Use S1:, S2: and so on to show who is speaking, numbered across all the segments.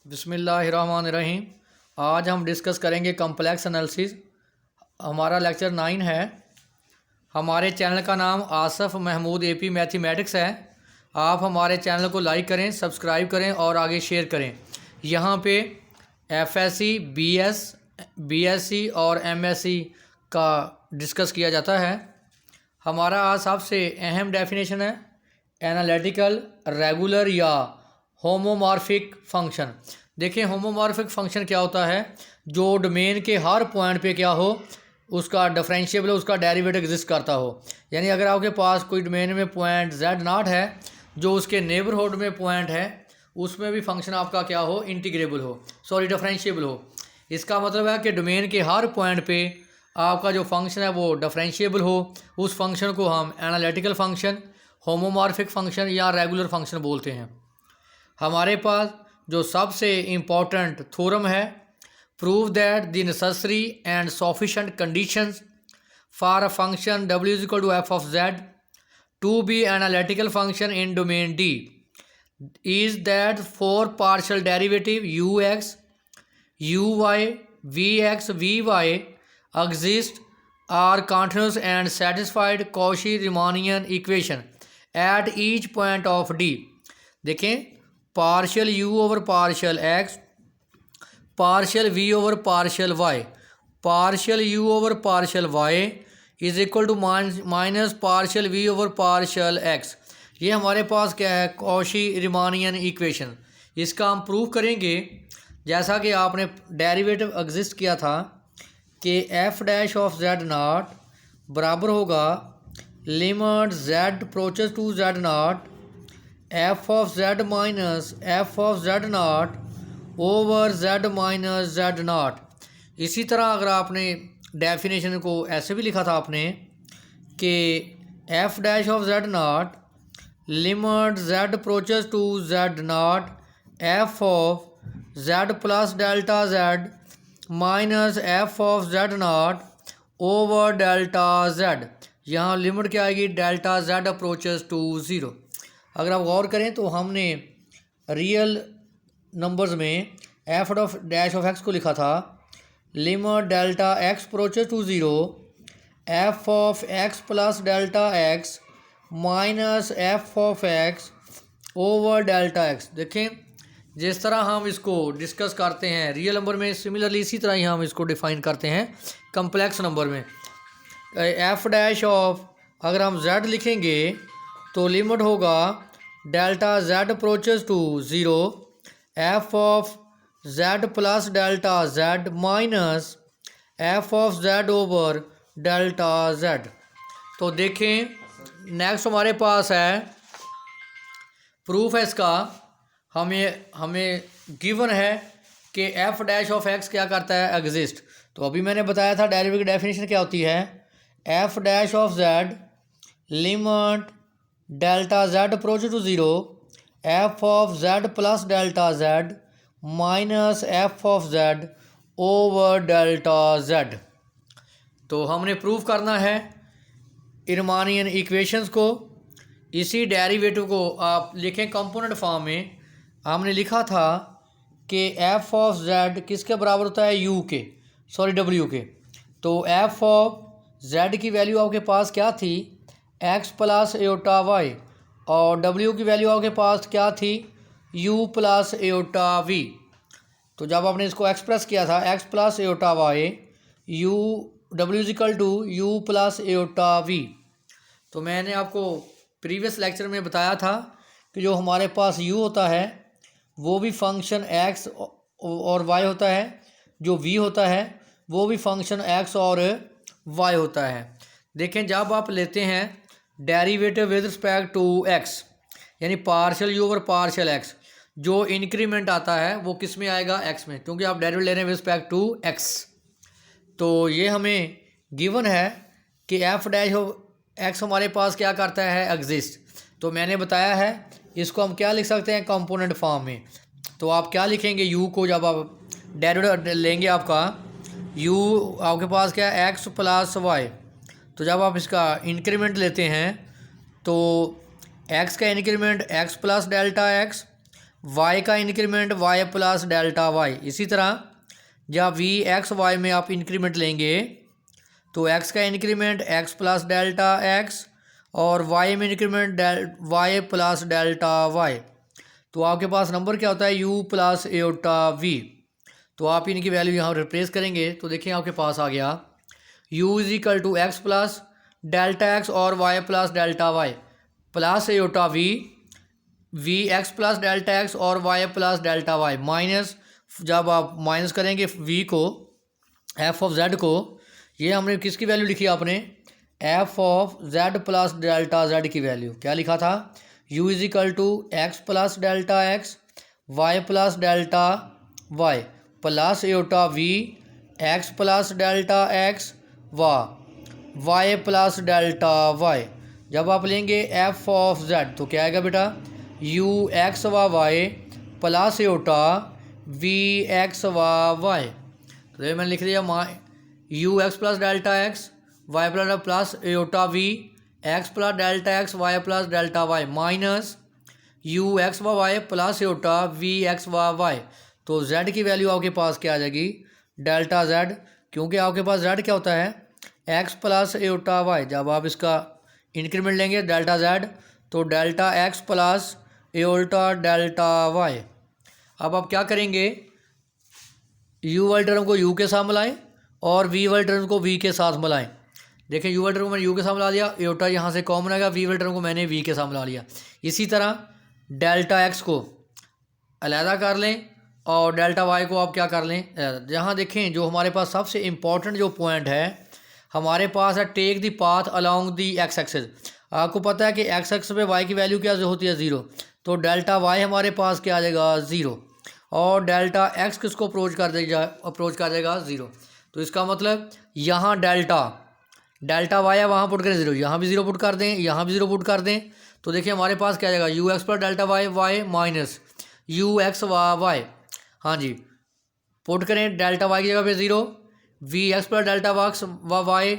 S1: बिस्मिल्लाहिर्रहमानिर्रहीम। आज हम डिस्कस करेंगे कम्प्लेक्स एनालिसिस। हमारा लेक्चर 9 है। हमारे चैनल का नाम आसफ़ महमूद एपी मैथमेटिक्स है। आप हमारे चैनल को लाइक करें, सब्सक्राइब करें और आगे शेयर करें। यहाँ पे एफएससी, बीएससी और एमएससी का डिस्कस किया जाता है। हमारा आज सबसे अहम डेफिनेशन है एनालिटिकल रेगुलर या होमोमॉर्फिक फंक्शन। देखिए होमोमॉर्फिक फंक्शन क्या होता है, जो डोमेन के हर पॉइंट पे क्या हो, उसका डिफरेंशिएबल, उसका डेरिवेटिव एग्जिस्ट करता हो। यानी अगर आपके पास कोई डोमेन में पॉइंट z0 है जो उसके नेबरहुड में पॉइंट है, उसमें भी फंक्शन आपका क्या हो, इंटीग्रेबल हो, डिफरेंशिएबल हो। इसका मतलब है कि डोमेन के हर पॉइंट पे आपका जो फंक्शन है वो डिफरेंशिएबल हो। उस फंक्शन को हम एनालिटिकल फंक्शन, होमोमॉर्फिक फंक्शन या रेगुलर फंक्शन बोलते हैं। हमारे पास जो सबसे इम्पॉर्टेंट थ्योरम है, prove that the necessary and sufficient conditions for a function w is equal to F of z to be analytical function in domain D is that four partial derivative ux, uy, vx, vy exist are continuous and satisfied Cauchy-Riemannian equation at each point of D। देखें, partial u over partial x, partial v over partial y, partial u over partial y is equal to minus partial v over partial x। ये हमारे पास क्या है, Cauchy Riemannian equation. इसका हम prove करेंगे जैसा कि आपने डेरिवेटिव एग्जिस्ट किया था कि f डैश ऑफ z0 बराबर होगा limit z approaches to z0 f of z minus f of z0 over z minus z0। इसी तरह अगर आपने डेफिनेशन को ऐसे भी लिखा था आपने कि f dash of z0 limit z approaches to z0 f of z plus delta z minus f of z0 over delta z। यहाँ लिमिट क्या आएगी, डेल्टा z अप्रोचेस टू 0। अगर आप गौर करें तो हमने रियल नंबर्स में F of dash of X को लिखा था limit delta X approaches to 0 F of X plus delta X minus F of X over delta X. देखें, जिस तरह हम इसको डिस्कस करते हैं रियल नंबर में, सिमिलरली इसी तरह ही हम इसको डिफाइन करते हैं कम्प्लेक्स नंबर में। एफ डैश ऑफ अगर हम z लिखेंगे तो लिमिट होगा delta z approaches to 0 F of z plus delta z minus F of z over delta z। तो देखें, नेक्स्ट हमारे पास है प्रूफ है इसका। हमें गिवन है कि एफ डैश ऑफ एक्स क्या करता है, एग्जिस्ट। तो अभी मैंने बताया था डेरिवेटिव की डेफिनेशन क्या होती है, F dash of Z limit delta Z approach to 0 F of Z plus delta Z minus F of Z over delta Z. तो हमने प्रूव करना है रिमानियन इक्वेशंस को। इसी डेरिवेटिव को आप लिखें कंपोनेंट फॉर्म में। हमने लिखा था कि एफ ऑफ जेड किसके बराबर होता है, यू के, डब्ल्यू के। तो एफ ऑफ जेड की वैल्यू आपके पास क्या थी, एक्स प्लस एयोटा वाई, और डब्ल्यू की वैल्यू आपके पास क्या थी, यू प्लस एयोटा वी। तो जब आपने इसको एक्सप्रेस किया था X plus iota Y U W is equal to U plus iota V. तो मैंने आपको प्रीवियस लेक्चर में बताया था कि जो हमारे पास u होता है वो भी फंक्शन x और y होता है, जो v होता है वो भी फंक्शन x और y होता है। देखें, जब आप लेते हैं derivative with respect to x, यानी partial u over partial x, जो इंक्रीमेंट आता है वो किस में आएगा, x में, क्योंकि आप डेरिवेटिव ले रहे हैं विद रिस्पेक्ट टू x। तो ये हमें गिवन है कि एफ डैश ऑफ एक्स हमारे पास क्या करता है, एग्जिस्ट। तो मैंने बताया है इसको हम क्या लिख सकते हैं, कंपोनेंट फॉर्म में। तो आप क्या लिखेंगे, u को जब आप डेरिवेटिव लेंगे आपका u आपके पास क्या है, x प्लस वाई। तो जब आप इसका इंक्रीमेंट लेते हैं तो x का increment x plus delta x y का increment Y plus delta y. इसी तरह जब वी एक्स वाई में आप इंक्रीमेंट लेंगे तो एक्स का increment X plus delta x और वाई में increment Y plus delta Y. तो आपके पास नंबर क्या होता है u प्लस एटा वी। तो आप इनकी वैल्यू यहाँ रिप्लेस करेंगे तो देखिए आपके पास आ गया u is equal to x plus delta x और y plus delta y plus eta v x plus delta x और y plus delta Y minus, जब आप माइनस करेंगे v को एफ ऑफ जेड को, ये हमने किसकी वैल्यू लिखी आपने f of Z plus delta z की वैल्यू क्या लिखा था u is equal to x plus delta x y plus delta y plus eta v x plus delta x y plus delta y. जब आप लेंगे F of Z तो क्या आएगा बेटा u x y plus eta v x Y. तो ये मैंने लिख दिया u x plus delta x y plus eta v x plus delta x y plus delta Y minus u x y plus eta v x Y. तो z की value आपके पास क्या आ जाएगी डेल्टा z, क्योंकि आपके पास z क्या होता है x प्लस एटा वाई। जब आप इसका इंक्रीमेंट लेंगे डेल्टा z तो delta x plus iota delta Y. अब आप क्या करेंगे u वाले टर्म को u के साथ मिलाएं और v वाले टर्म को v के साथ मिलाएं। देखें u वाले टर्म को मैंने u के साथ मिला दिया, एटा यहाँ से कॉमन आएगा, v वाले टर्म को मैंने v के साथ मिला लिया। इसी तरह डेल्टा x को अलहदा कर लें और डेल्टा वाई को आप क्या कर लें। यहाँ देखें जो हमारे पास सबसे इम्पॉर्टेंट जो पॉइंट है हमारे पास है take the path along the X axis. आपको पता है कि एक्स एक्सिस पे वाई की वैल्यू क्या होती है 0, तो डेल्टा वाई हमारे पास क्या आ जाएगा 0 और डेल्टा एक्स किसको अप्रोच कर देगा 0। तो इसका मतलब यहाँ डेल्टा वाई है वहाँ पुट करें 0, यहाँ भी 0 पुट कर दें, यहाँ भी 0 पुट कर दें। तो देखिए हमारे पास क्या आ जाएगा u x plus delta Y minus u x Y. हाँ जी, पुट करें डेल्टा वाई की जगह पे 0, V x plus delta Y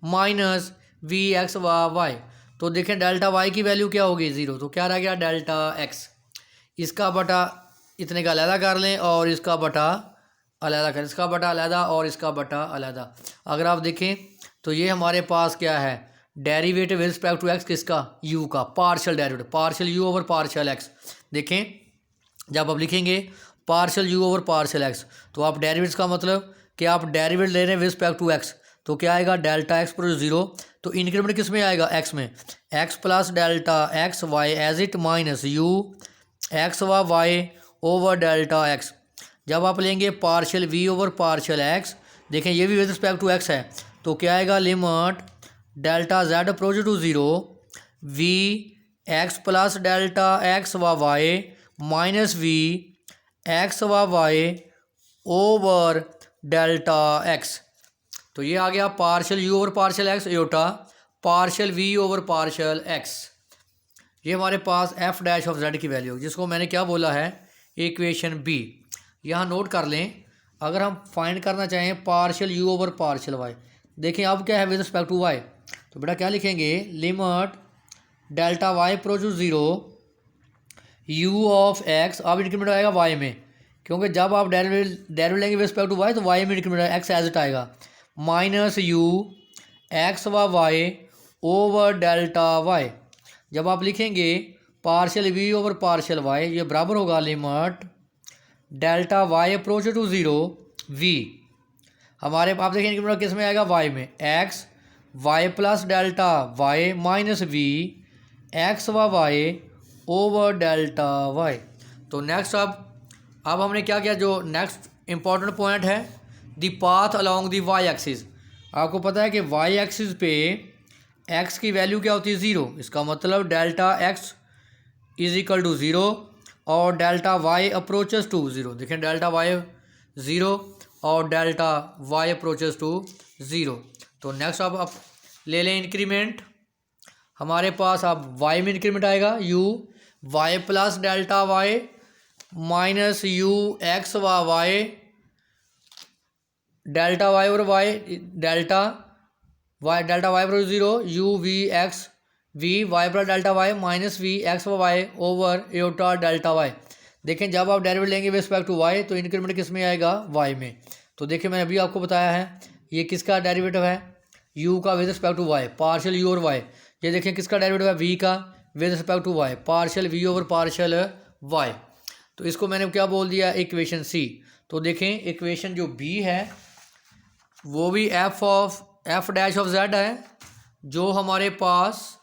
S1: minus we x Y. तो देखें डेल्टा वाई की वैल्यू क्या होगी 0, तो क्या रह गया डेल्टा एक्स। इसका बटा इतने का अलहदा कर लें और इसका बटा अलहदा करें, इसका बटा अलहदा और इसका बटा अलहदा। अगर आप देखें तो ये हमारे पास क्या है derivative with respect to X किसका u का partial derivative partial u over partial x। देखें जब आप लिखेंगे partial u over partial x तो आप डेरिवेटिव का मतलब कि आप डेरिवेटिव ले रहे हैं विद रिस्पेक्ट टू x, तो क्या आएगा डेल्टा x पर 0। तो इंक्रीमेंट किस में आएगा x में, x plus delta x Y as it minus u x Y over delta x। जब आप लेंगे partial v over partial x, देखें ये भी विद रिस्पेक्ट टू x है, तो क्या आएगा limit delta z approach to 0 V x plus delta x Y minus we x Y over delta X. तो ये आ गया partial u over partial x eta partial v over partial x। ये हमारे पास f डैश ऑफ z की value जिसको मैंने क्या बोला है इक्वेशन b। यहाँ नोट कर लें अगर हम फाइंड करना चाहें partial u over partial y, देखें अब क्या है विद रिस्पेक्ट टू y, तो बेटा क्या लिखेंगे limit delta y approach to 0 u of x। अब इंक्रीमेंट आएगा y में, क्योंकि जब आप डेरिवेटिव लेंगे विद रिस्पेक्ट टू y तो y में इंक्रीमेंट आएगा x एज इट आएगा minus u x Y over delta y। जब आप लिखेंगे partial v over partial y ये बराबर होगा limit delta y approach to 0 v। हमारे आप देखें इंक्रीमेंट किस में आएगा y में, x Y plus delta Y minus we x Y over delta Y. तो नेक्स्ट अब हमने क्या किया, जो नेक्स्ट इंपॉर्टेंट पॉइंट है the path along the Y axis. आपको पता है कि वाई एक्सिस पे एक्स की वैल्यू क्या होती है 0, इसका मतलब delta X is equal to 0 और डेल्टा वाई अप्रोचेस टू 0। देखें डेल्टा वाई 0 और डेल्टा वाई अप्रोचेस टू 0। तो नेक्स्ट अब आप ले लें इंक्रीमेंट, हमारे पास अब y में इंक्रीमेंट आएगा u Y plus delta Y minus u x Y delta Y और वाई डेल्टा वाई पर 0 u v X V Y plus delta Y minus we x Y over eta delta Y. देखें जब आप derivative लेंगे with respect to Y तो increment किस में आएगा, वाई में। तो देखिए मैंने अभी आपको बताया है ये किसका डेरिवेटिव है, यू का with respect to Y, partial U और वाई। ये देखें किसका डेरिवेटिव है, वी का with respect to Y, partial we over partial Y. तो इसको मैंने क्या बोल दिया, इक्वेशन सी। तो देखें इक्वेशन जो बी है वो भी एफ डैश ऑफ जेड है, जो हमारे पास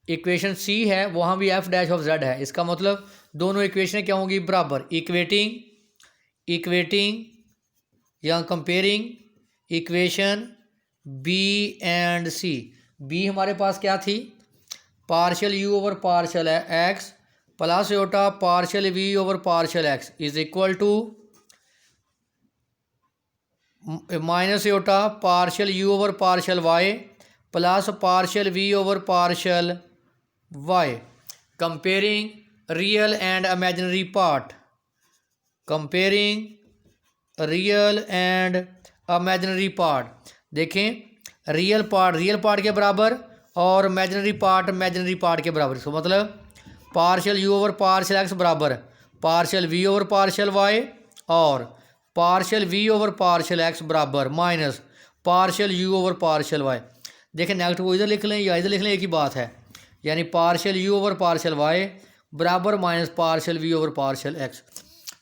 S1: इक्वेशन सी है वहाँ भी एफ डैश ऑफ जेड है। इसका मतलब दोनों इक्वेशन क्या होंगी, बराबर, इक्वेटिंग या comparing equation B and C. B हमारे पास क्या थी, पार्शियल यू ओवर पार्शियल है X plus iota partial we over partial X is equal to minus iota partial you over partial Y plus partial we over partial Y. Comparing real and imaginary part, comparing real and imaginary part. देखें real part के बराबर और imaginary part के बराबर। इसका मतलब partial you over partial x बराबर partial we over partial y और partial we over partial x बराबर minus partial you over partial y. देखें नेगेटिव को इधर लिख लें या इधर लिख लें, एक ही बात है, यानी partial you over partial y बराबर minus partial we over partial x.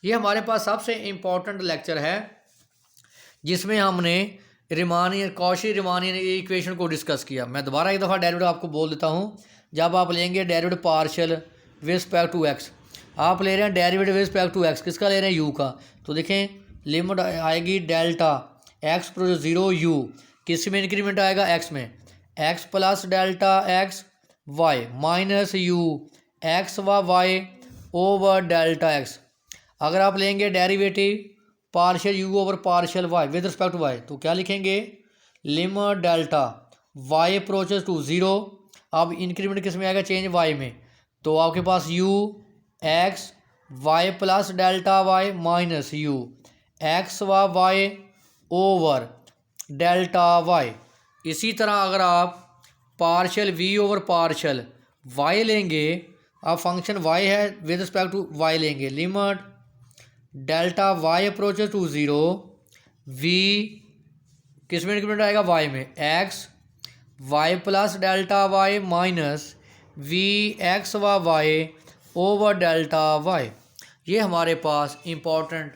S1: ये हमारे पास सबसे इम्पॉर्टेंट लेक्चर है जिसमें हमने कॉशी रिमानियन इक्वेशन को डिस्कस किया। मैं दोबारा एक दफ़ा डेरिवेटिव आपको बोल देता हूँ। जब आप लेंगे derivative partial with respect to X, आप ले रहे हैं derivative with respect to X, किसका ले रहे हैं, यू का। तो देखें लिमिट आएगी डेल्टा एक्स प्रो 0 यू, किस में इंक्रीमेंट आएगा, एक्स में, X plus delta x Y minus you x व वाई ओवर डेल्टा एक्स। अगर आप लेंगे derivative partial you over partial Y with respect to Y तो क्या लिखेंगे, limit delta Y approaches to 0। अब इंक्रीमेंट किस में आएगा, चेंज वाई में। तो आपके पास u x y plus delta Y minus you x व वाई ओवर डेल्टा वाई। इसी तरह अगर आप partial we over partial y लेंगे, अब फंक्शन वाई है विद रिस्पेक्ट टू वाई लेंगे, limit delta Y approaches to 0 v किस में इंक्रीमेंट आएगा, वाई में, x y plus delta Y minus we x व वाई ओवर डेल्टा वाई। ये हमारे पास इम्पॉर्टेंट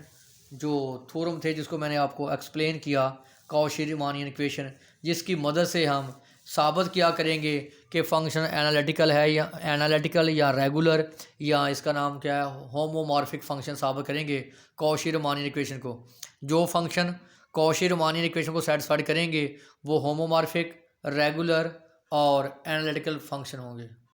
S1: जो थ्योरम थे जिसको मैंने आपको एक्सप्लेन किया, कॉशी रीमानियन इक्वेशन, जिसकी मदद से हम साबित किया करेंगे कि फंक्शन एनालिटिकल या रेगुलर या इसका नाम क्या है, होमोमॉर्फिक फंक्शन साबित करेंगे कॉशी रीमानियन इक्वेशन को। जो फंक्शन कॉशी रीमानियन इक्वेशन को सेटिस्फाइड करेंगे वो होमोमॉर्फिक, रेगुलर और एनालिटिकल फंक्शन होंगे।